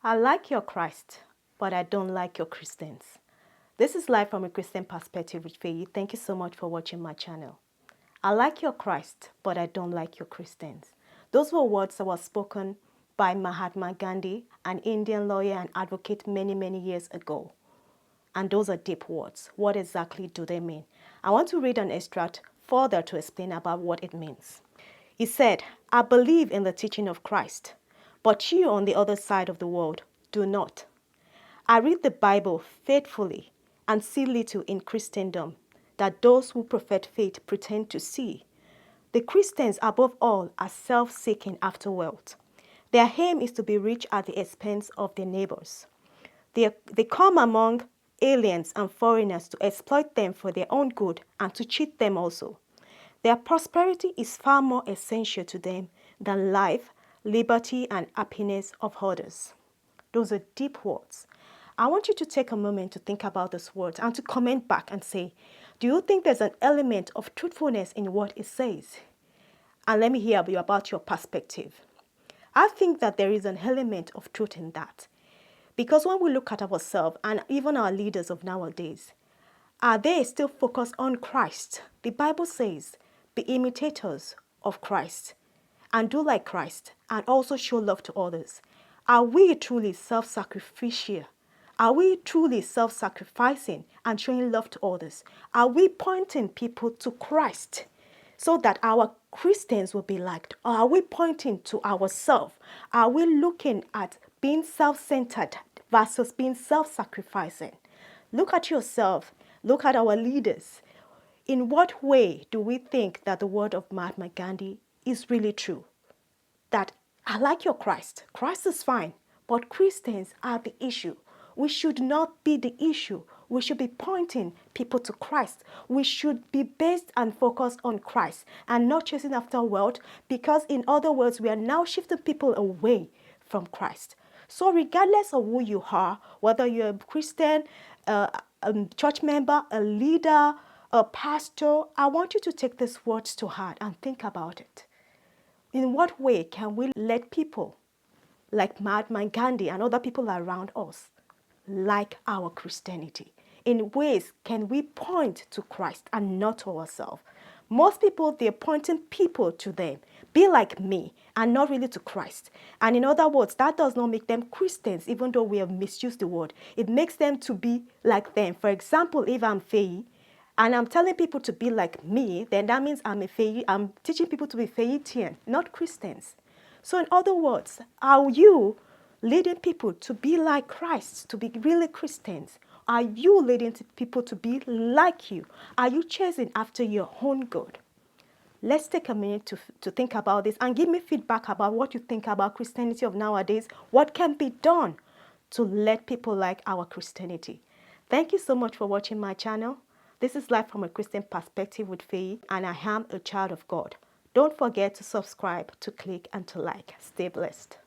I like your Christ, but I don't like your Christians. This is Life from a Christian Perspective with Faye. Thank you so much for watching my channel. I like your Christ, but I don't like your Christians. Those were words that were spoken by Mahatma Gandhi, an Indian lawyer and advocate many years ago. And those are deep words. What exactly do they mean? I want to read an extract further to explain about what it means. He said, I believe in the teaching of Christ, but you on the other side of the world do not. I read the Bible faithfully and see little in Christendom that those who profess faith pretend to see. The Christians, above all, are self-seeking after wealth. Their aim is to be rich at the expense of their neighbors. They come among aliens and foreigners to exploit them for their own good and to cheat them also. Their prosperity is far more essential to them than life, liberty, and happiness of others. Those are deep words. I want you to take a moment to think about these words and to comment back and say, do you think there's an element of truthfulness in what it says? And let me hear about your perspective. I think that there is an element of truth in that. Because when we look at ourselves and even our leaders of nowadays, are they still focused on Christ? The Bible says, be imitators of Christ and do like Christ and also show love to others. Are we truly self-sacrificial? Are we truly self-sacrificing and showing love to others? Are we pointing people to Christ so that our Christians will be liked? Or are we pointing to ourselves? Are we looking at being self-centered versus being self-sacrificing? Look at yourself. Look at our leaders. In what way do we think that the word of Mahatma Gandhi is really true? That I like your Christ. Christ is fine, but Christians are the issue. We should not be the issue. We should be pointing people to Christ. We should be based and focused on Christ and not chasing after wealth, because in other words, we are now shifting people away from Christ. So regardless of who you are, whether you're a Christian, a church member, a leader, a pastor, I want you to take these words to heart and think about it. In what way can we let people like Mahatma Gandhi and other people around us like our Christianity? In ways can we point to Christ and not to ourselves? Most people, they're pointing people to them. Be like me and not really to Christ. And in other words, that does not make them Christians, even though we have misused the word. It makes them to be like them. For example, if I'm Faye, and I'm telling people to be like me, then that means I'm teaching people to be Fayetian, not Christians. So in other words, are you leading people to be like Christ, to be really Christians? Are you leading people to be like you? Are you chasing after your own good? Let's take a minute to think about this and give me feedback about what you think about Christianity of nowadays. What can be done to let people like our Christianity? Thank you so much for watching my channel. This is Life from a Christian Perspective with Faye, and I am a child of God. Don't forget to subscribe, to click, and to like. Stay blessed.